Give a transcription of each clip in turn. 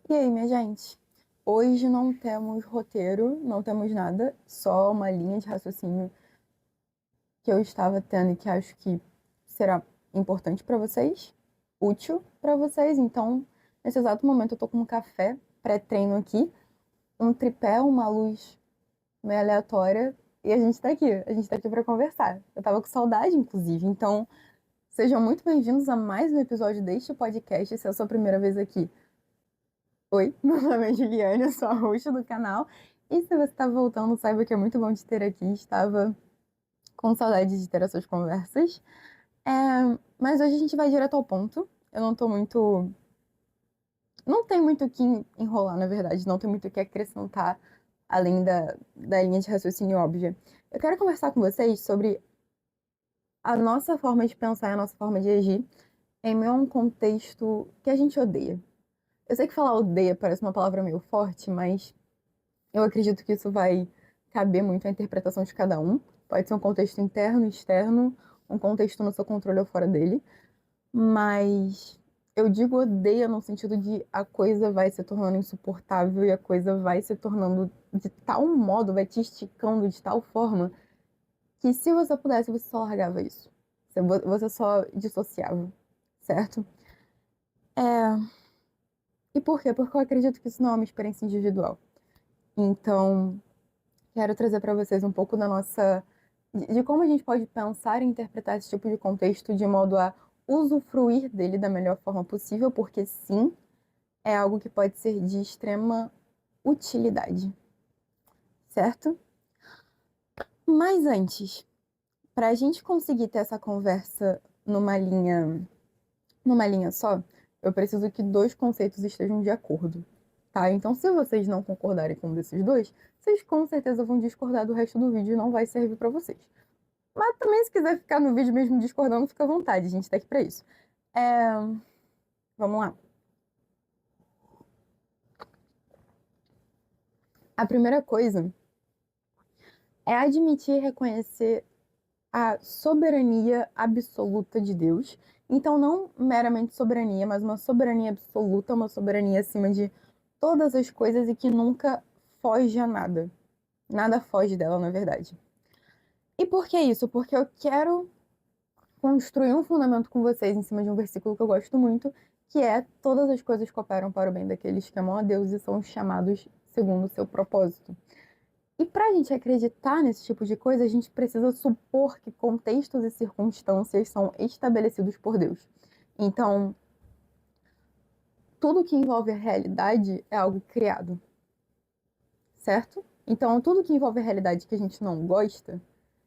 E aí, minha gente? Hoje não temos roteiro, não temos nada, só uma linha de raciocínio que eu estava tendo e que acho que será importante para vocês, útil para vocês. Então, nesse exato momento, eu tô com um café pré-treino aqui, um tripé, uma luz meio aleatória e a gente tá aqui para conversar. Eu tava com saudade, inclusive. Então, sejam muito bem-vindos a mais um episódio deste podcast. Se é a sua primeira vez aqui, oi, meu nome é Juliane, eu sou a host do canal. E se você está voltando, saiba que é muito bom te ter aqui. Estava com saudade de ter essas conversas. É, mas hoje a gente vai direto ao ponto. Eu não tô muito. Não tem muito o que enrolar, na verdade. Não tem muito o que acrescentar além da linha de raciocínio óbvia. Eu quero conversar com vocês sobre a nossa forma de pensar e a nossa forma de agir em meio a um contexto que a gente odeia. Eu sei que falar odeia parece uma palavra meio forte, mas eu acredito que isso vai caber muito à interpretação de cada um. Pode ser um contexto interno, externo, um contexto no seu controle ou fora dele. Mas eu digo odeia no sentido de a coisa vai se tornando insuportável e a coisa vai se tornando de tal modo, vai te esticando de tal forma que se você pudesse, você só largava isso. Você só dissociava, certo? É... E por quê? Porque eu acredito que isso não é uma experiência individual. Então, quero trazer para vocês um pouco da nossa de como a gente pode pensar e interpretar esse tipo de contexto de modo a usufruir dele da melhor forma possível, porque sim, é algo que pode ser de extrema utilidade, certo? Mas antes, para a gente conseguir ter essa conversa numa linha só, eu preciso que dois conceitos estejam de acordo, tá? Então, se vocês não concordarem com um desses dois, vocês com certeza vão discordar do resto do vídeo e não vai servir para vocês. Mas também, se quiser ficar no vídeo mesmo discordando, fica à vontade, a gente tá aqui pra isso. É, vamos lá. A primeira coisa é admitir e reconhecer a soberania absoluta de Deus. Então, não meramente soberania, mas uma soberania absoluta, uma soberania acima de todas as coisas e que nunca foge a nada. Nada foge dela, na verdade. E por que isso? Porque eu quero construir um fundamento com vocês em cima de um versículo que eu gosto muito, que é: todas as coisas cooperam para o bem daqueles que amam a Deus e são chamados segundo o seu propósito. E para a gente acreditar nesse tipo de coisa, a gente precisa supor que contextos e circunstâncias são estabelecidos por Deus. Então, tudo que envolve a realidade é algo criado, certo? Então, tudo que envolve a realidade que a gente não gosta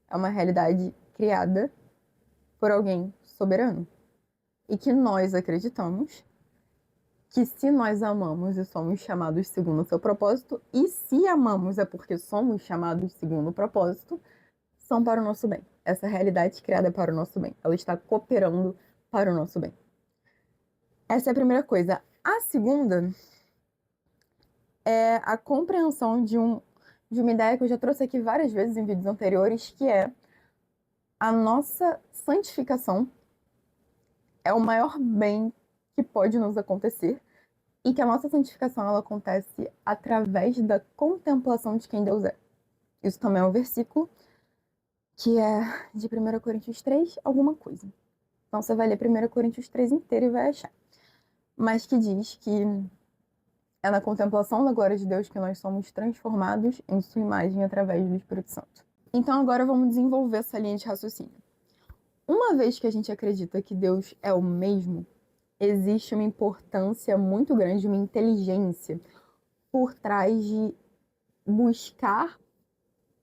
é uma realidade criada por alguém soberano. E que nós acreditamos que se nós amamos e somos chamados segundo o seu propósito, e se amamos é porque somos chamados segundo o propósito, são para o nosso bem. Essa realidade criada é para o nosso bem. Ela está cooperando para o nosso bem. Essa é a primeira coisa. A segunda é a compreensão de uma ideia que eu já trouxe aqui várias vezes em vídeos anteriores, que é: a nossa santificação é o maior bem que pode nos acontecer, e que a nossa santificação ela acontece através da contemplação de quem Deus é. Isso também é um versículo que é de 1 Coríntios 3, alguma coisa. Então você vai ler 1 Coríntios 3 inteiro e vai achar. Mas que diz que é na contemplação da glória de Deus que nós somos transformados em sua imagem através do Espírito Santo. Então agora vamos desenvolver essa linha de raciocínio. Uma vez que a gente acredita que Deus é o mesmo, existe uma importância muito grande, uma inteligência por trás de buscar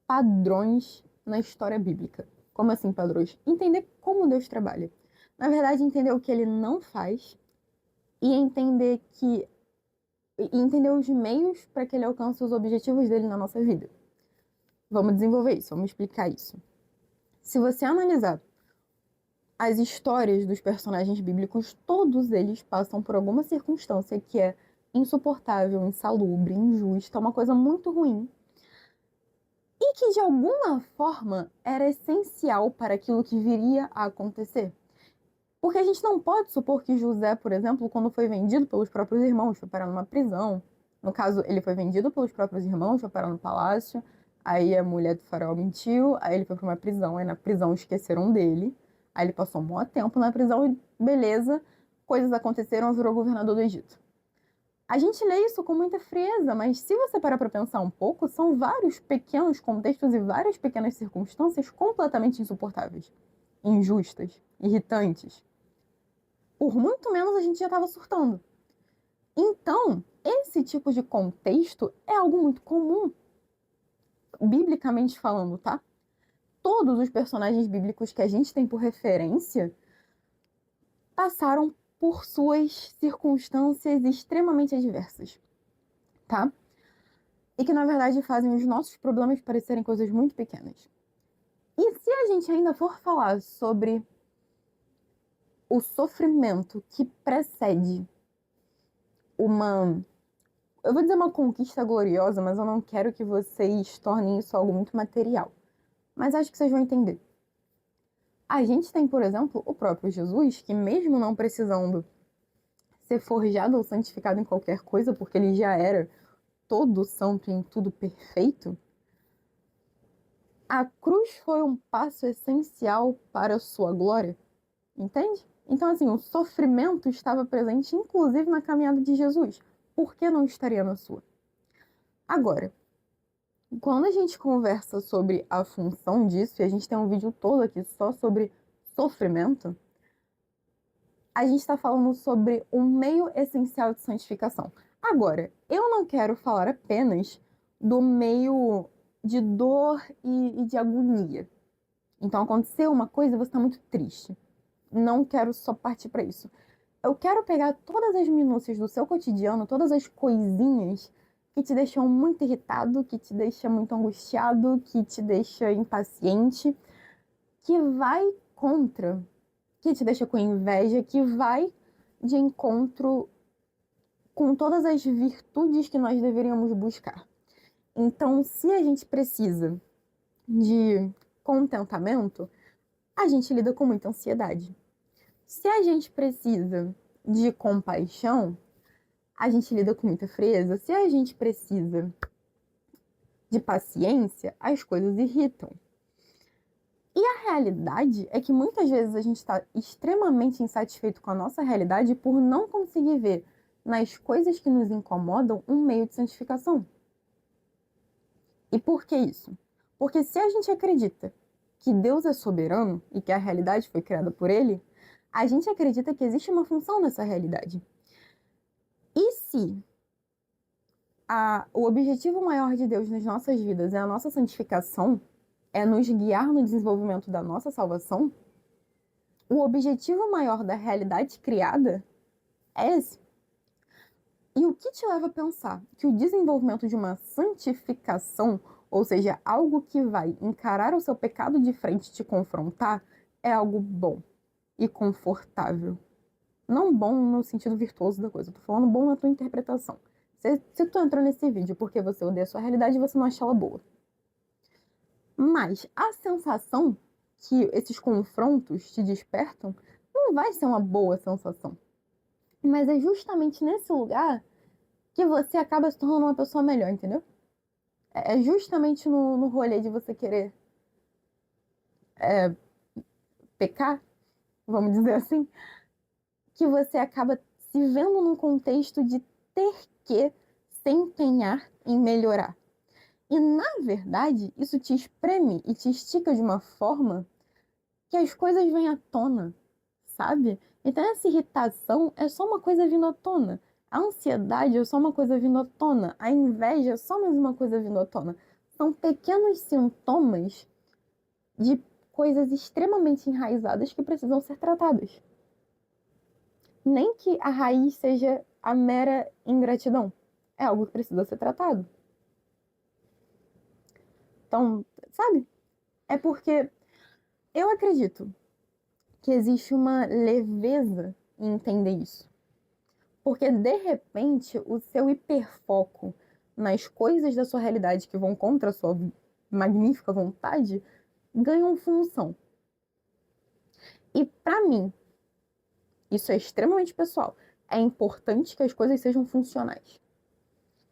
padrões na história bíblica. Como assim padrões? Entender como Deus trabalha. Na verdade, entender o que ele não faz e entender os meios para que ele alcance os objetivos dele na nossa vida. Vamos desenvolver isso, vamos explicar isso. Se você analisar as histórias dos personagens bíblicos, todos eles passam por alguma circunstância que é insuportável, insalubre, injusta, uma coisa muito ruim, e que de alguma forma era essencial para aquilo que viria a acontecer. Porque a gente não pode supor que José, por exemplo, quando foi vendido pelos próprios irmãos, foi parar numa prisão. No caso, ele foi vendido pelos próprios irmãos, foi parar no palácio. Aí a mulher do faraó mentiu, aí ele foi para uma prisão, aí na prisão esqueceram dele. Aí ele passou um bom tempo na prisão e beleza, coisas aconteceram, virou governador do Egito. A gente lê isso com muita frieza, mas se você parar para pensar um pouco, são vários pequenos contextos e várias pequenas circunstâncias completamente insuportáveis, injustas, irritantes. Por muito menos a gente já estava surtando. Então, esse tipo de contexto é algo muito comum, biblicamente falando, tá? Todos os personagens bíblicos que a gente tem por referência passaram por suas circunstâncias extremamente adversas, tá? E que na verdade fazem os nossos problemas parecerem coisas muito pequenas. E se a gente ainda for falar sobre o sofrimento que precede uma, eu vou dizer uma conquista gloriosa, mas eu não quero que vocês tornem isso algo muito material. Mas acho que vocês vão entender. A gente tem, por exemplo, o próprio Jesus, que mesmo não precisando ser forjado ou santificado em qualquer coisa, porque ele já era todo santo e em tudo perfeito, a cruz foi um passo essencial para a sua glória, entende? Então, assim, o sofrimento estava presente, inclusive na caminhada de Jesus. Por que não estaria na sua? Agora, quando a gente conversa sobre a função disso, e a gente tem um vídeo todo aqui só sobre sofrimento, a gente está falando sobre um meio essencial de santificação. Agora, eu não quero falar apenas do meio de dor e de agonia. Então, aconteceu uma coisa e você está muito triste. Não quero só partir para isso. Eu quero pegar todas as minúcias do seu cotidiano, todas as coisinhas que te deixam muito irritado, que te deixa muito angustiado, que te deixa impaciente, que vai contra, que te deixa com inveja, que vai de encontro com todas as virtudes que nós deveríamos buscar. Então, se a gente precisa de contentamento, a gente lida com muita ansiedade. Se a gente precisa de compaixão, a gente lida com muita frieza. Se a gente precisa de paciência, as coisas irritam. E a realidade é que muitas vezes a gente está extremamente insatisfeito com a nossa realidade por não conseguir ver nas coisas que nos incomodam um meio de santificação. E por que isso? Porque se a gente acredita que Deus é soberano e que a realidade foi criada por Ele, a gente acredita que existe uma função nessa realidade. E se o objetivo maior de Deus nas nossas vidas é a nossa santificação, é nos guiar no desenvolvimento da nossa salvação, o objetivo maior da realidade criada é esse. E o que te leva a pensar que o desenvolvimento de uma santificação, ou seja, algo que vai encarar o seu pecado de frente e te confrontar, é algo bom e confortável? Não bom no sentido virtuoso da coisa, eu tô falando bom na tua interpretação. Se tu entrou nesse vídeo porque você odeia a sua realidade, você não acha ela boa. Mas a sensação que esses confrontos te despertam não vai ser uma boa sensação. Mas é justamente nesse lugar que você acaba se tornando uma pessoa melhor, entendeu? É justamente no rolê de você querer pecar, vamos dizer assim, que você acaba se vendo num contexto de ter que se empenhar em melhorar. E, na verdade, isso te espreme e te estica de uma forma que as coisas vêm à tona, sabe? Então, essa irritação é só uma coisa vindo à tona. A ansiedade é só uma coisa vindo à tona. A inveja é só mais uma coisa vindo à tona. São pequenos sintomas de coisas extremamente enraizadas que precisam ser tratadas. Nem que a raiz seja a mera ingratidão. É algo que precisa ser tratado. Então, sabe? É porque eu acredito que existe uma leveza em entender isso. Porque, de repente, o seu hiperfoco nas coisas da sua realidade que vão contra a sua magnífica vontade ganham função. E, para mim, Isso é extremamente pessoal. É importante que as coisas sejam funcionais.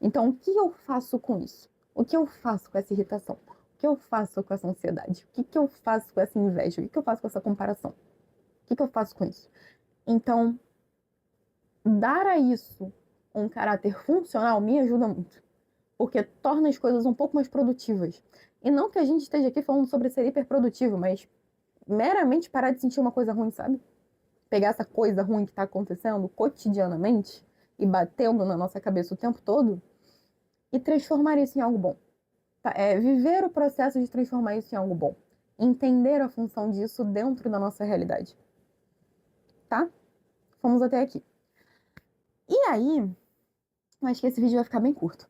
Então, o que eu faço com isso? O que eu faço com essa irritação? O que eu faço com essa ansiedade? O que eu faço com essa inveja? O que eu faço com essa comparação? O que eu faço com isso? Então, dar a isso um caráter funcional me ajuda muito, porque torna as coisas um pouco mais produtivas. E não que a gente esteja aqui falando sobre ser hiperprodutivo, mas meramente parar de sentir uma coisa ruim, sabe? Pegar essa coisa ruim que está acontecendo cotidianamente e batendo na nossa cabeça o tempo todo e transformar isso em algo bom. Viver o processo de transformar isso em algo bom. Entender a função disso dentro da nossa realidade. Tá? Fomos até aqui. E aí, acho que esse vídeo vai ficar bem curto.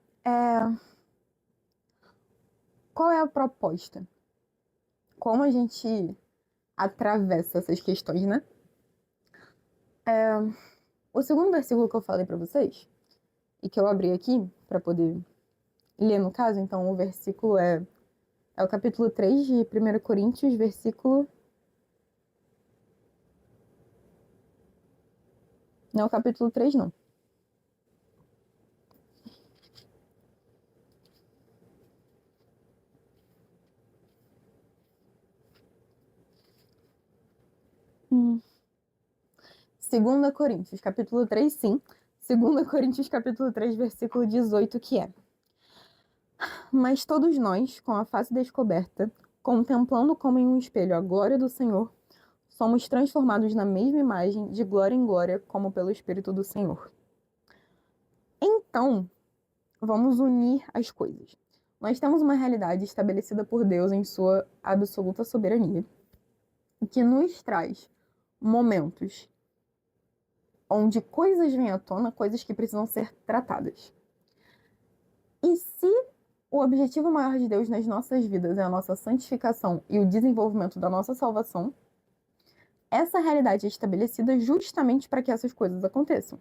Qual é a proposta? Como a gente atravessa essas questões, né? O segundo versículo que eu falei para vocês, e que eu abri aqui para poder ler no caso, então o versículo é o capítulo 3 de 1 Coríntios, versículo... Não é o capítulo 3, não. Hum. 2 Coríntios, capítulo 3, sim. 2 Coríntios, capítulo 3, versículo 18, que é: Mas todos nós, com a face descoberta, contemplando como em um espelho a glória do Senhor, somos transformados na mesma imagem, de glória em glória, como pelo Espírito do Senhor. Então, vamos unir as coisas. Nós temos uma realidade estabelecida por Deus em sua absoluta soberania, que nos traz momentos onde coisas vêm à tona, coisas que precisam ser tratadas. E se o objetivo maior de Deus nas nossas vidas é a nossa santificação e o desenvolvimento da nossa salvação, essa realidade é estabelecida justamente para que essas coisas aconteçam.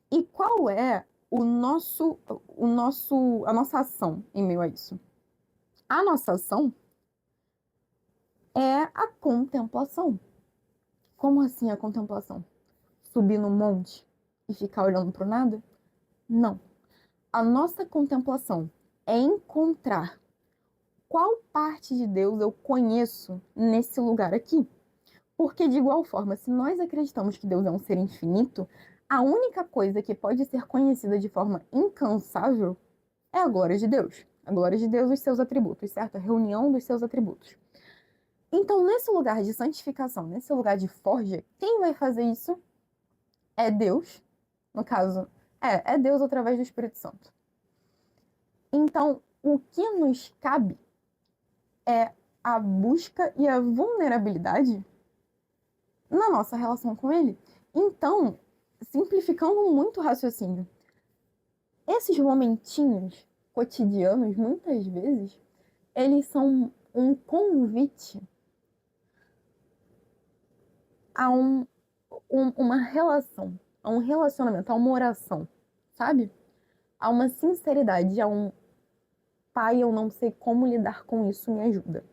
E qual é a nossa ação em meio a isso? A nossa ação é a contemplação. Como assim a contemplação? Subir no monte e ficar olhando para o nada? Não. A nossa contemplação é encontrar qual parte de Deus eu conheço nesse lugar aqui. Porque, de igual forma, se nós acreditamos que Deus é um ser infinito, a única coisa que pode ser conhecida de forma incansável é a glória de Deus. A glória de Deus e os seus atributos, certo? A reunião dos seus atributos. Então, nesse lugar de santificação, nesse lugar de forja, quem vai fazer isso é Deus. No caso, é Deus através do Espírito Santo. Então, o que nos cabe é a busca e a vulnerabilidade na nossa relação com Ele. Então, simplificando muito o raciocínio, esses momentinhos cotidianos, muitas vezes, eles são um convite a uma relação, a um relacionamento, a uma oração, sabe? A uma sinceridade, a um pai, eu não sei como lidar com isso, me ajuda.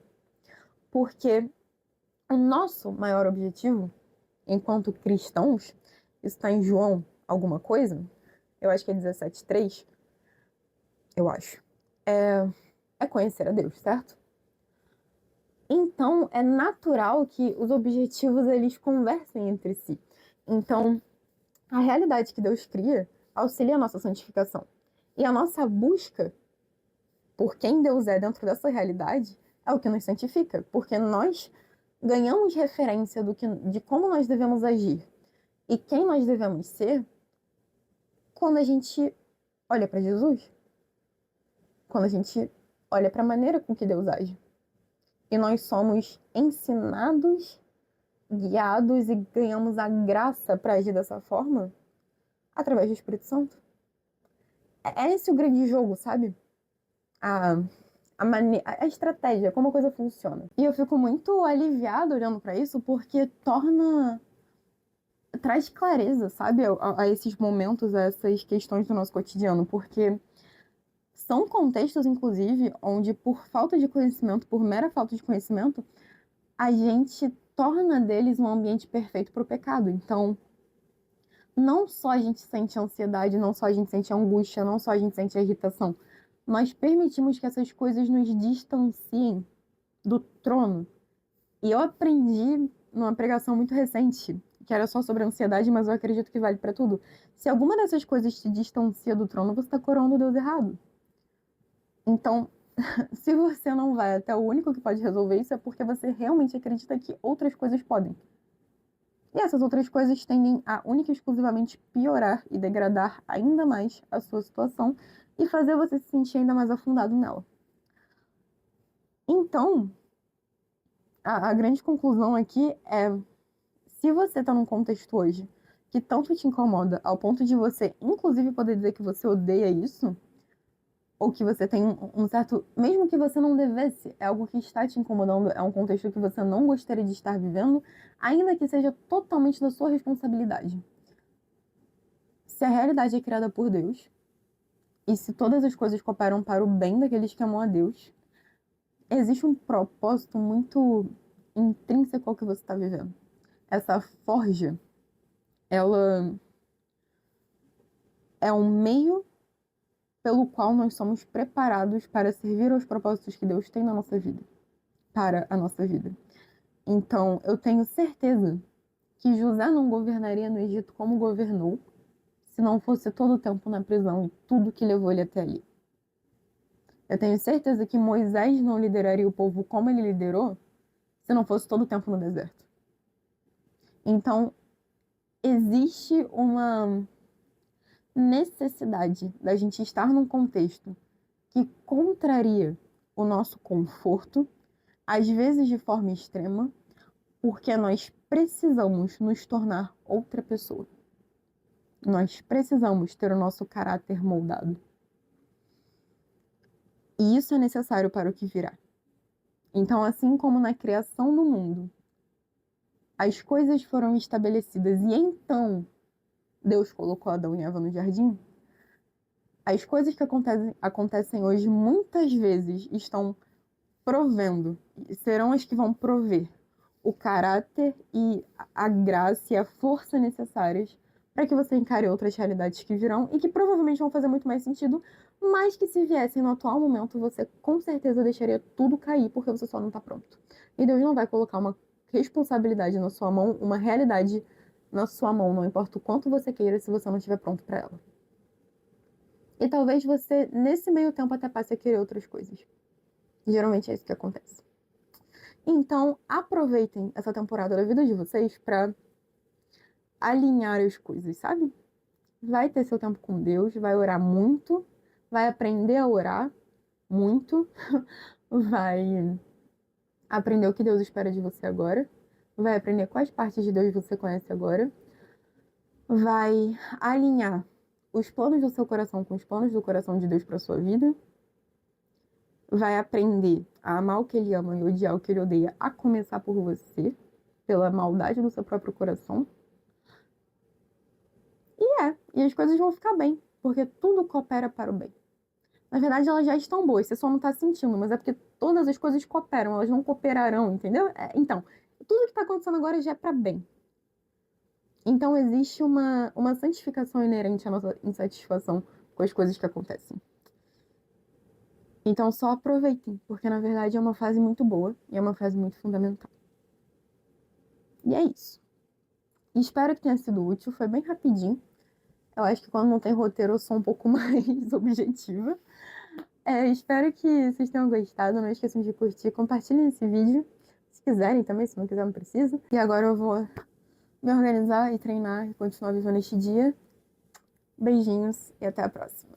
Porque o nosso maior objetivo, enquanto cristãos, isso está em João alguma coisa, eu acho que é 17:3, eu acho, é conhecer a Deus, certo? Então, é natural que os objetivos, eles conversem entre si. Então, a realidade que Deus cria auxilia a nossa santificação. E a nossa busca por quem Deus é dentro dessa realidade é o que nos santifica, porque nós ganhamos referência de como nós devemos agir e quem nós devemos ser quando a gente olha para Jesus, quando a gente olha para a maneira com que Deus age. E nós somos ensinados, guiados e ganhamos a graça para agir dessa forma através do Espírito Santo. É esse o grande jogo, sabe? A estratégia, como a coisa funciona. E eu fico muito aliviada olhando para isso, porque traz clareza, sabe, a esses momentos, a essas questões do nosso cotidiano, porque são contextos, inclusive, onde por falta de conhecimento, por mera falta de conhecimento, a gente torna deles um ambiente perfeito para o pecado. Então, não só a gente sente ansiedade, não só a gente sente angústia, não só a gente sente irritação, nós permitimos que essas coisas nos distanciem do trono. E eu aprendi numa pregação muito recente, que era só sobre ansiedade, mas eu acredito que vale para tudo. Se alguma dessas coisas te distancia do trono, você está coroando Deus errado. Então, se você não vai até o único que pode resolver isso, é porque você realmente acredita que outras coisas podem. E essas outras coisas tendem a única e exclusivamente piorar e degradar ainda mais a sua situação e fazer você se sentir ainda mais afundado nela. Então, a grande conclusão aqui é: se você está num contexto hoje que tanto te incomoda, ao ponto de você, inclusive, poder dizer que você odeia isso, ou que você tem um certo... Mesmo que você não devesse, é algo que está te incomodando, é um contexto que você não gostaria de estar vivendo, ainda que seja totalmente da sua responsabilidade. Se a realidade é criada por Deus, e se todas as coisas cooperam para o bem daqueles que amam a Deus, existe um propósito muito intrínseco ao que você está vivendo. Essa forja, ela é um meio pelo qual nós somos preparados para servir aos propósitos que Deus tem na nossa vida, para a nossa vida. Então, eu tenho certeza que José não governaria no Egito como governou se não fosse todo o tempo na prisão e tudo que levou ele até ali. Eu tenho certeza que Moisés não lideraria o povo como ele liderou se não fosse todo o tempo no deserto. Então, existe uma necessidade da gente estar num contexto que contraria o nosso conforto, às vezes de forma extrema, porque nós precisamos nos tornar outra pessoa. Nós precisamos ter o nosso caráter moldado. E isso é necessário para o que virá. Então, assim como na criação do mundo, as coisas foram estabelecidas e então Deus colocou Adão e Eva no jardim, as coisas que acontecem hoje muitas vezes estão provendo, serão as que vão prover o caráter e a graça e a força necessárias para que você encare outras realidades que virão e que provavelmente vão fazer muito mais sentido, mas que se viessem no atual momento, você com certeza deixaria tudo cair porque você só não está pronto. E Deus não vai colocar uma responsabilidade na sua mão, uma realidade na sua mão, não importa o quanto você queira, se você não estiver pronto para ela. E talvez você, nesse meio tempo, até passe a querer outras coisas. Geralmente é isso que acontece. Então, aproveitem essa temporada da vida de vocês para alinhar as coisas, sabe? Vai ter seu tempo com Deus, vai orar muito, vai aprender a orar muito, vai aprender o que Deus espera de você agora, vai aprender quais partes de Deus você conhece agora, vai alinhar os planos do seu coração com os planos do coração de Deus para sua vida, vai aprender a amar o que ele ama e odiar o que ele odeia, a começar por você, pela maldade do seu próprio coração. E as coisas vão ficar bem, porque tudo coopera para o bem. Na verdade, elas já estão boas, você só não está sentindo, mas é porque todas as coisas cooperam, elas não cooperarão, entendeu? Então, tudo que está acontecendo agora já é para bem. Então, existe uma santificação inerente à nossa insatisfação com as coisas que acontecem. Então, só aproveitem, porque na verdade é uma fase muito boa e é uma fase muito fundamental. E é isso. Espero que tenha sido útil, foi bem rapidinho. Eu acho que quando não tem roteiro eu sou um pouco mais objetiva. Espero que vocês tenham gostado. Não esqueçam de curtir, compartilhem esse vídeo. Se quiserem também, se não quiser não precisa. E agora eu vou me organizar e treinar e continuar vivendo este dia. Beijinhos e até a próxima.